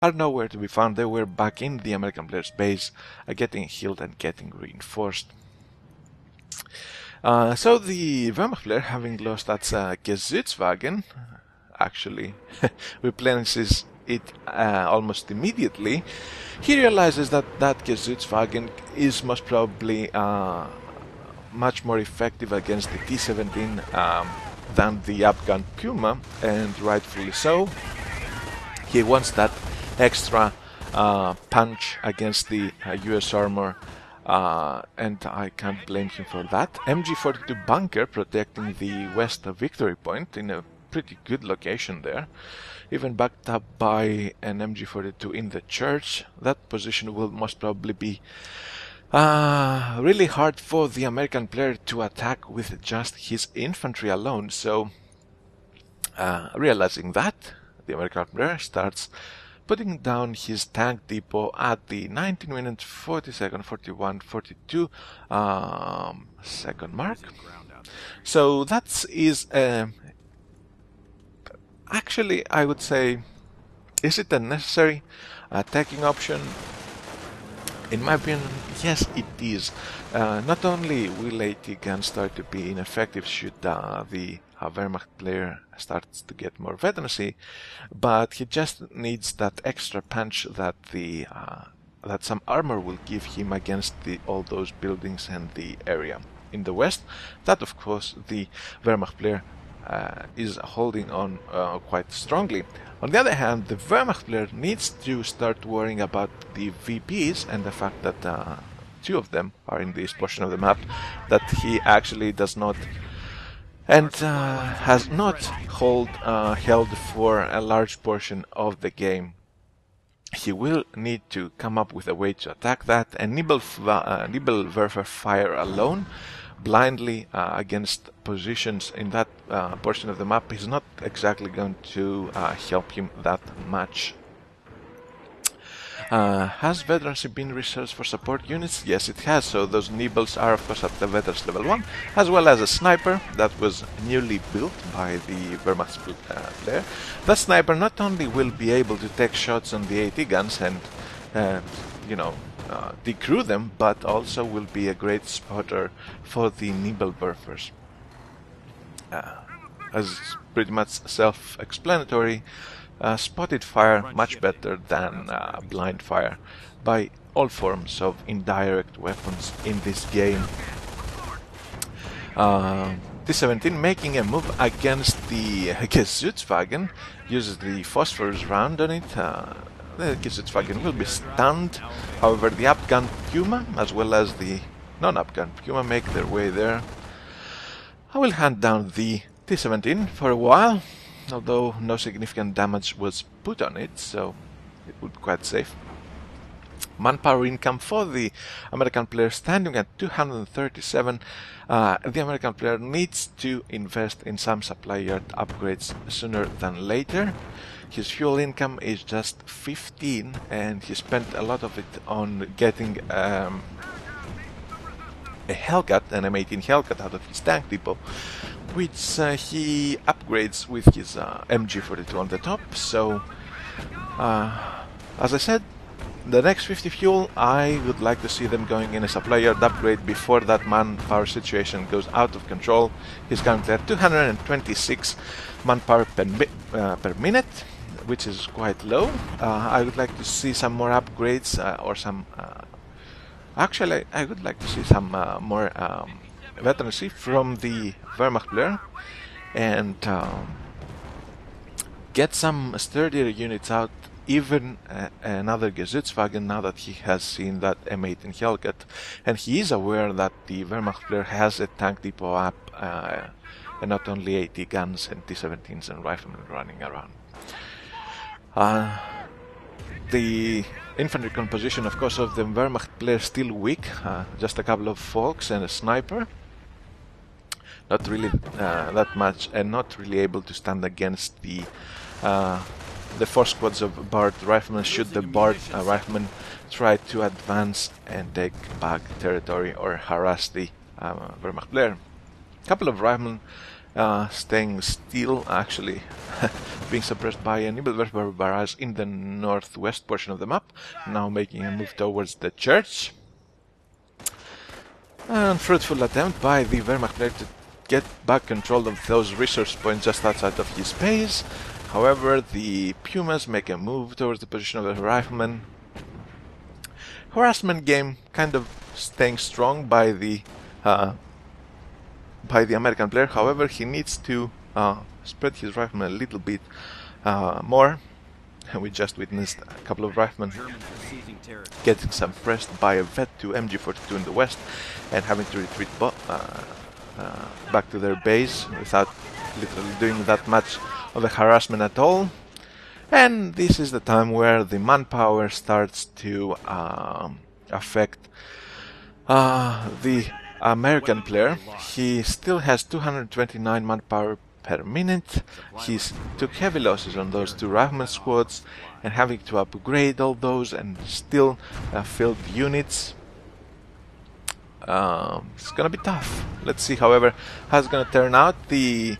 are nowhere to be found. They were back in the American player's base, getting healed and getting reinforced. So the Wehrmacht player, having lost that Gesützwagen, actually replenishes it almost immediately. He realizes that that Gesützwagen is most probably much more effective against the T-17 than the Afghan Puma, and rightfully so. He wants that extra punch against the US armor, and I can't blame him for that. MG42 bunker protecting the west victory point in a pretty good location there, even backed up by an MG42 in the church. That position will most probably be really hard for the American player to attack with just his infantry alone. So realizing that, the American player starts putting down his tank depot at the 19 minutes 40 second 41 42 second mark. So that is actually, I would say, is it a necessary attacking option? In my opinion, yes, it is. Not only will AT guns start to be ineffective should the Wehrmacht player starts to get more veterancy, but he just needs that extra punch that that some armor will give him against all those buildings and the area in the west. That, of course, the Wehrmacht player is holding on quite strongly. On the other hand, the Wehrmacht player needs to start worrying about the VPs and the fact that two of them are in this portion of the map that he actually does not and has not held for a large portion of the game. He will need to come up with a way to attack that, and nibble Werfer fire alone blindly against positions in that portion of the map is not exactly going to help him that much. Has veterancy been researched for support units? Yes, it has. So those nibbles are, of course, at the veterans level 1, as well as a sniper that was newly built by the Wehrmacht player. That sniper not only will be able to take shots on the AT guns and, decrew them, but also will be a great spotter for the Nibelwerfers. As pretty much self-explanatory, spotted fire much better than blind fire by all forms of indirect weapons in this game. T-17 making a move against the Gesützwagen, uses the phosphorus round on it. The Gesützwagen will be stunned. However, the Afghan Puma as well as the non-Afghan Puma make their way there. I will hand down the T-17 for a while, although no significant damage was put on it, so it would be quite safe. Manpower income for the American player standing at 237. The American player needs to invest in some supply yard upgrades sooner than later. His fuel income is just 15, and he spent a lot of it on getting a Hellcat, an M18 Hellcat out of his tank depot, which he upgrades with his MG42 on the top. So, as I said, the next 50 fuel, I would like to see them going in a supply yard upgrade before that manpower situation goes out of control. He's currently at 226 manpower per minute, which is quite low. I would like to see some more upgrades or some... Actually, I would like to see some more veterancy from the Wehrmacht player and get some sturdier units out, even another Gesützwagen, now that he has seen that M18 Hellcat, and he is aware that the Wehrmacht player has a tank depot up and not only AT guns and T-17s and riflemen running around. The infantry composition, of course, of the Wehrmacht player still weak, just a couple of folks and a sniper. Not really that much, and not really able to stand against the 4 squads of Bard riflemen should the Bard riflemen try to advance and take back territory or harass the Wehrmacht player. A couple of riflemen staying still, actually being suppressed by a Nebelwerfer barrage in the northwest portion of the map, now making a move towards the church. Unfruitful attempt by the Wehrmacht player to get back control of those resource points just outside of his base. However, the Pumas make a move towards the position of the rifleman. Harassment game kind of staying strong by the American player. However, he needs to spread his riflemen a little bit more. And we just witnessed a couple of riflemen getting suppressed by a Vet-2 MG42 in the west and having to retreat back to their base without literally doing that much of a harassment at all. And this is the time where the manpower starts to affect the American player. He still has 229 manpower per minute. He took heavy losses on those two rifleman squads and having to upgrade all those and still filled units. It's gonna be tough. Let's see, however, how it's gonna turn out. The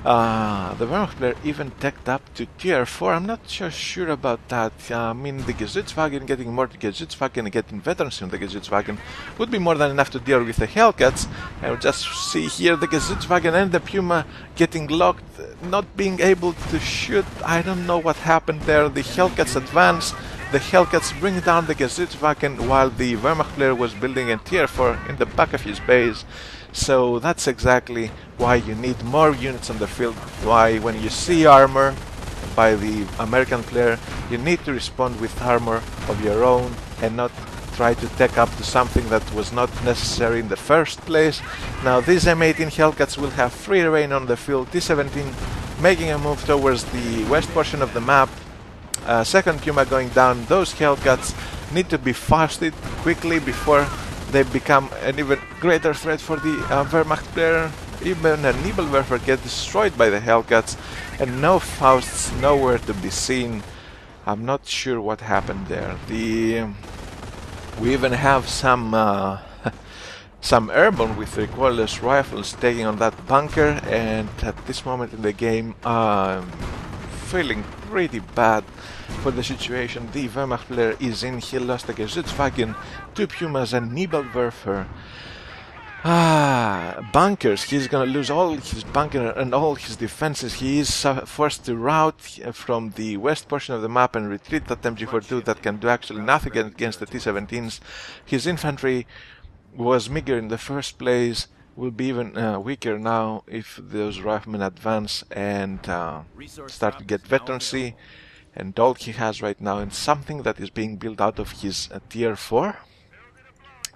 Wehrmacht player even teched up to tier 4. I'm not so sure about that. I mean, the Geschützwagen, getting more to Geschützwagen and getting veterans in the Geschützwagen would be more than enough to deal with the Hellcats. And we just see here the Geschützwagen and the Puma getting locked, not being able to shoot. I don't know what happened there. The Hellcats advance. The Hellcats bring down the Geschützwagen while the Wehrmacht player was building a tier 4 in the back of his base. So that's exactly why you need more units on the field. Why, when you see armor by the American player, you need to respond with armor of your own and not try to tech up to something that was not necessary in the first place. Now these M18 Hellcats will have free reign on the field. T-17 making a move towards the west portion of the map. Second Puma going down. Those Hellcats need to be fasted quickly before they become an even greater threat for the Wehrmacht player. Even a Nebelwerfer gets destroyed by the Hellcats and no Fausts nowhere to be seen. I'm not sure what happened there. We even have some airborne with recoilless rifles taking on that bunker, and at this moment in the game feeling pretty bad for the situation the Wehrmacht player is in. He lost a Geschützwagen, 2 Pumas and Nebelwerfer. Bunkers. He's gonna lose all his bunker and all his defenses. He is forced to route from the west portion of the map and retreat that MG42 that can do actually nothing against the T-17s. His infantry was meager in the first place, will be even weaker now if those riflemen advance and start to get veterancy. And all he has right now is something that is being built out of his tier 4.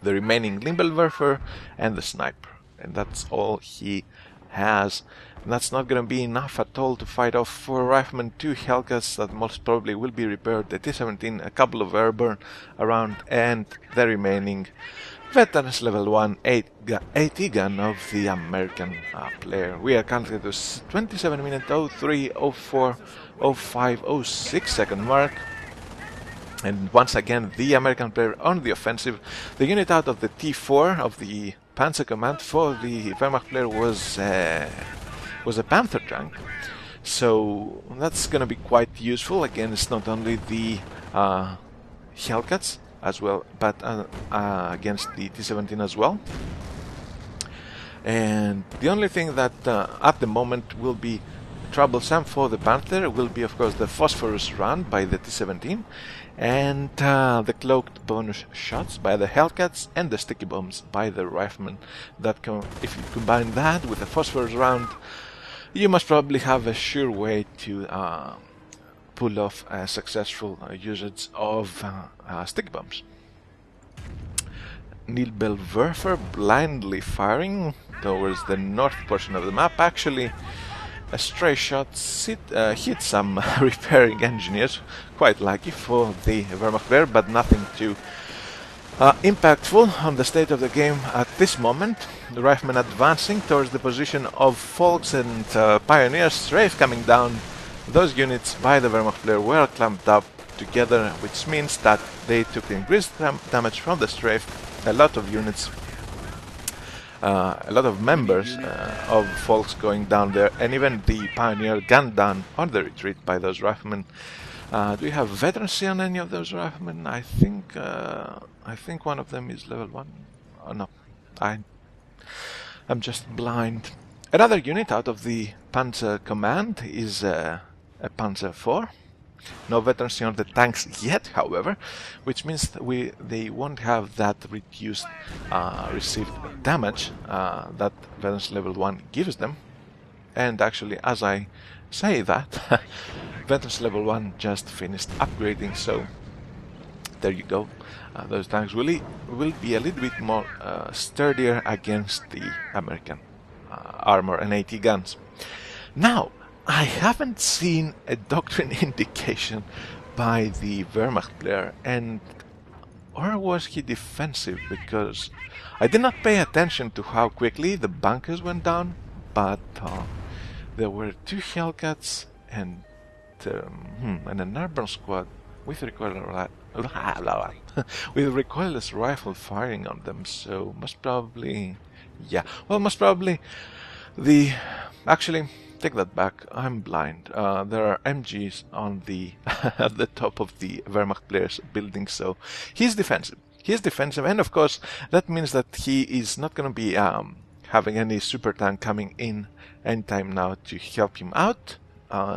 The remaining Nebelwerfer and the sniper, and that's all he has. And that's not going to be enough at all to fight off 4 riflemen, 2 Hellcats that most probably will be repaired, the T-17, a couple of airborne around, and the remaining veterans level 1 AT gun of the American player. We are currently at the 27 minute 03, 04, 05, 06 second mark. And once again, the American player on the offensive. The unit out of the T4 of the Panzer Command for the Wehrmacht player was a Panther tank. So that's going to be quite useful against not only the Hellcats as well, but against the T-17 as well. And the only thing that at the moment will be troublesome for the Panther will be, of course, the phosphorus round by the T-17 and the cloaked bonus shots by the Hellcats and the sticky bombs by the riflemen. That if you combine that with the phosphorus round, you must probably have a sure way to pull off a successful usage of sticky bombs. Nebelwerfer blindly firing towards the north portion of the map. Actually, a stray shot hit some repairing engineers, quite lucky for the Wehrmacht player, but nothing too impactful on the state of the game at this moment. The riflemen advancing towards the position of Folks and Pioneer strafe coming down. Those units by the Wehrmacht player were clamped up together, which means that they took increased damage from the strafe. A lot of units a lot of members of folks going down there, and even the pioneer gunned down on the retreat by those riflemen. Do we have veterancy on any of those riflemen? I think one of them is level 1. Oh no, I'm just blind. Another unit out of the Panzer Command is a Panzer IV. No veterancy on the tanks yet, however, which means that they won't have that reduced received damage that veterancy level 1 gives them. And actually, as I say that, veterancy level 1 just finished upgrading, so there you go. Those tanks will be a little bit more sturdier against the American armor and AT guns. Now, I haven't seen a doctrine indication by the Wehrmacht player, or was he defensive? Because I did not pay attention to how quickly the bunkers went down, but there were 2 Hellcats and an airborne squad with recoilless rifle firing on them. So most probably, actually. Take that back, I'm blind. There are MGs on the at the top of the Wehrmacht player's building, so he's defensive. He's defensive, and of course that means that he is not going to be having any super tank coming in anytime now to help him out.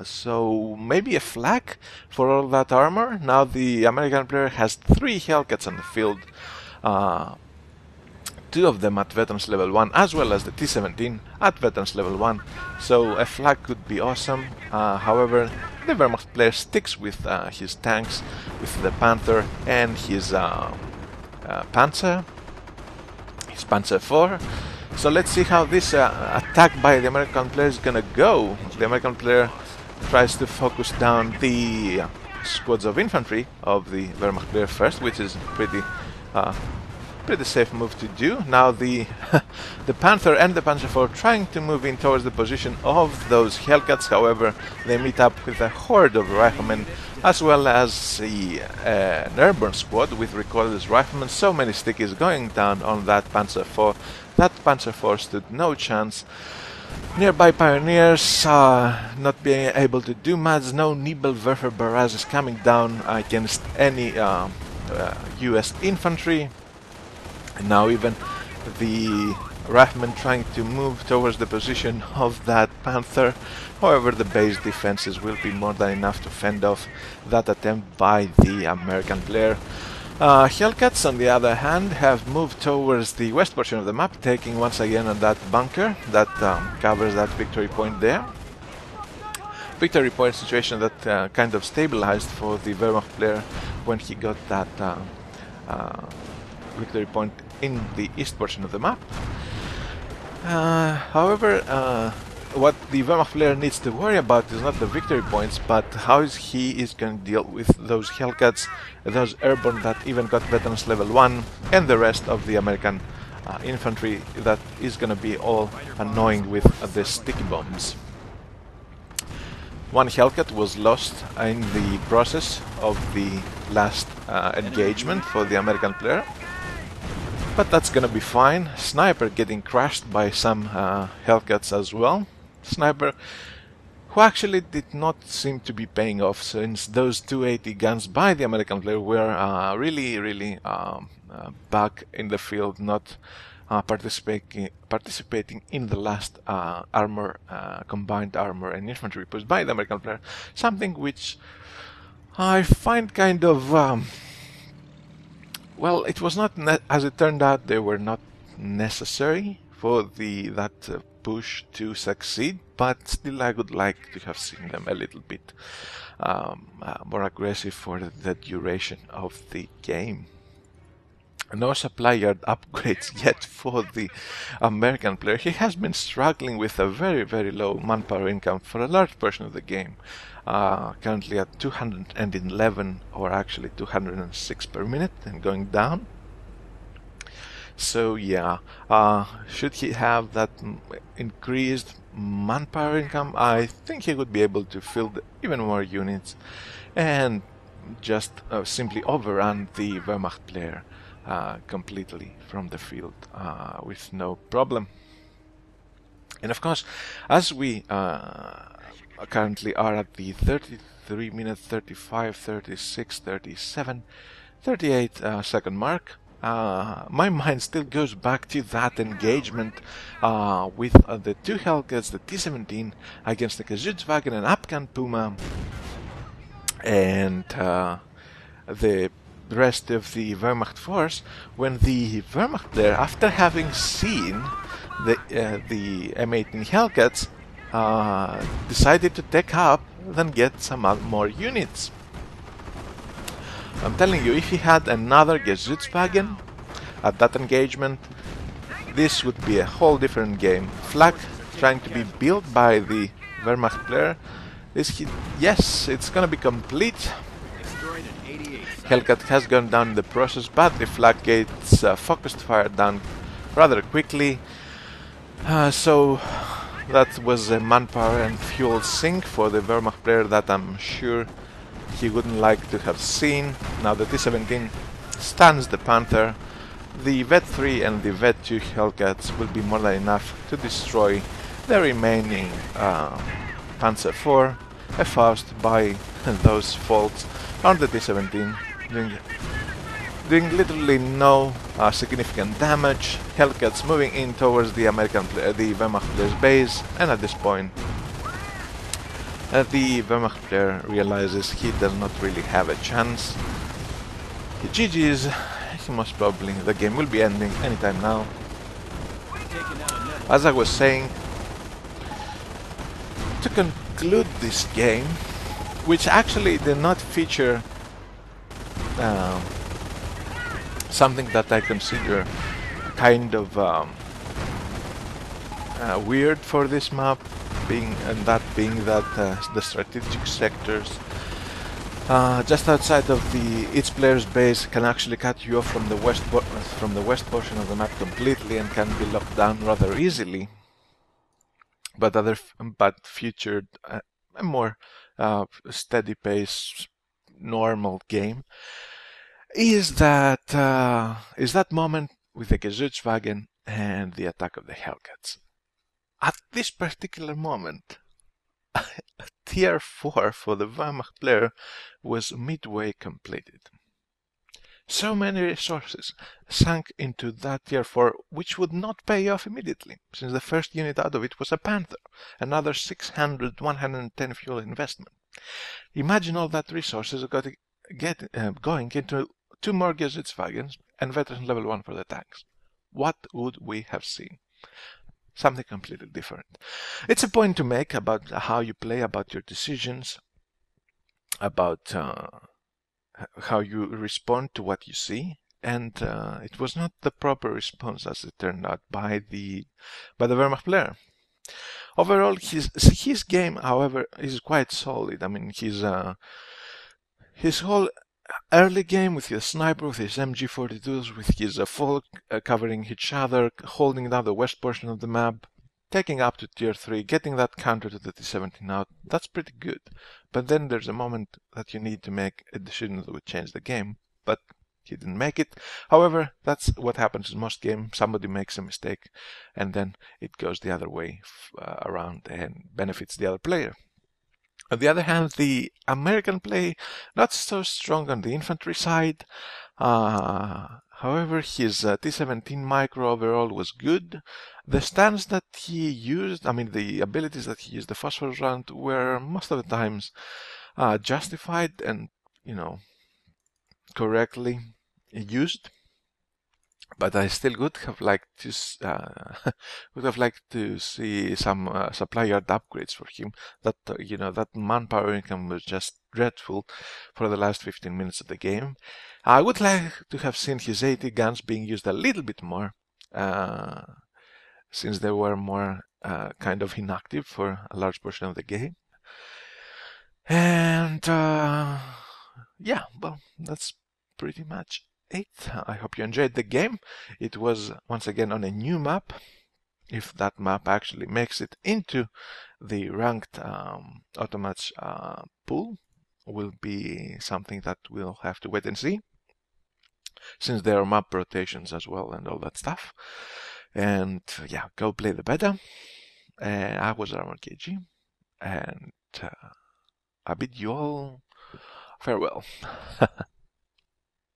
So maybe a flak for all that armor. Now the American player has 3 Hellcats on the field. 2 of them at veterans level 1, as well as the T-17 at veterans level 1, so a flag could be awesome. However, the Wehrmacht player sticks with his tanks, with the Panther and his Panzer IV. So let's see how this attack by the American player is gonna go. The American player tries to focus down the squads of infantry of the Wehrmacht player first, which is pretty safe move to do. Now the Panther and the Panzer IV trying to move in towards the position of those Hellcats. However, they meet up with a horde of riflemen, as well as an airborne squad with recoilless riflemen. So many stickies going down on that Panzer IV. That Panzer IV stood no chance. Nearby pioneers not being able to do much. No Nebelwerfer barrages coming down against any US infantry. And now even the riflemen trying to move towards the position of that Panther. However, the base defenses will be more than enough to fend off that attempt by the American player. Hellcats, on the other hand, have moved towards the west portion of the map, taking once again on that bunker that covers that victory point there. Victory point situation that kind of stabilized for the Wehrmacht player when he got that victory point in the east portion of the map. However, what the Wehrmacht player needs to worry about is not the victory points, but how he is going to deal with those Hellcats, those airborne that even got veterans level 1, and the rest of the American infantry that is going to be all annoying with the sticky bombs. 1 Hellcat was lost in the process of the last engagement for the American player. But that's gonna be fine. Sniper getting crashed by some Hellcats as well. Sniper who actually did not seem to be paying off, since those 280 guns by the American player were really back in the field, not participating in the last combined armor and infantry push by the American player. Something which I find kind of well, it was not, as it turned out, they were not necessary for that push to succeed, but still I would like to have seen them a little bit more aggressive for the duration of the game. No supply yard upgrades yet for the American player. He has been struggling with a very low manpower income for a large portion of the game. Currently at 211, or actually 206 per minute, and going down. So yeah, should he have that increased manpower income, I think he would be able to field even more units and just simply overrun the Wehrmacht player completely from the field with no problem. And of course, as we currently are at the 33 minute, 35, 36, 37, 38 second mark, my mind still goes back to that engagement with the two Hellcats, the T-17 against the Kazutswagen and Afghan Puma, and the rest of the Wehrmacht force, when the Wehrmacht there, after having seen the M18 Hellcats, decided to take up and get some more units. I'm telling you, if he had another Gesützwagen at that engagement, this would be a whole different game. Flak trying to be built by the Wehrmacht player. Yes, it's gonna be complete. Hellcat has gone down in the process, but the flak gates focused fire down rather quickly. So that was a manpower and fuel sink for the Wehrmacht player that I'm sure he wouldn't like to have seen. Now the T-17 stuns the Panther. The Vet-3 and the Vet-2 Hellcats will be more than enough to destroy the remaining Panzer IV. A Faust by those faults on the T-17, doing literally no significant damage. Hellcats moving in towards the the Wehrmacht player's base, and at this point the Wehrmacht player realizes he does not really have a chance. He GG's. Most probably the game will be ending anytime now. As I was saying, to conclude this game, which actually did not feature something that I consider kind of weird for this map, being that the strategic sectors just outside of each player's base can actually cut you off from the west portion of the map completely and can be locked down rather easily. But featured a more steady pace, normal game is that moment with the Gesützwagen and the attack of the Hellcats. At this particular moment, Tier 4 for the Wehrmacht player was midway completed. So many resources sank into that Tier 4, which would not pay off immediately, since the first unit out of it was a Panther, another 110 fuel investment. Imagine all that resources going into 2 more Gesützwagens and veteran level 1 for the tanks. What would we have seen? Something completely different. It's a point to make about how you play, about your decisions, about how you respond to what you see, and it was not the proper response as it turned out by the Wehrmacht player. Overall, his game, however, is quite solid. I mean, his whole early game with his sniper, with his MG42s, with his folk covering each other, holding down the west portion of the map, taking up to Tier 3, getting that counter to the T-17 out, that's pretty good. But then there's a moment that you need to make a decision that would change the game, but he didn't make it. However, that's what happens in most games. Somebody makes a mistake, and then it goes the other way around and benefits the other player. On the other hand, the American play, not so strong on the infantry side. However, his T-17 micro overall was good. The stance that he used, I mean the abilities that he used, the phosphorus round, were most of the times justified and, correctly used. But I still would have liked to see some supply yard upgrades for him. That that manpower income was just dreadful for the last 15 minutes of the game. I would like to have seen his 80 guns being used a little bit more, since they were more kind of inactive for a large portion of the game. And yeah, well, that's pretty much it. I hope you enjoyed the game. It was once again on a new map. If that map actually makes it into the ranked automats pool, will be something that we'll have to wait and see. since there are map rotations as well and all that stuff. And yeah, go play the beta. I was Armor KG, and I bid you all farewell.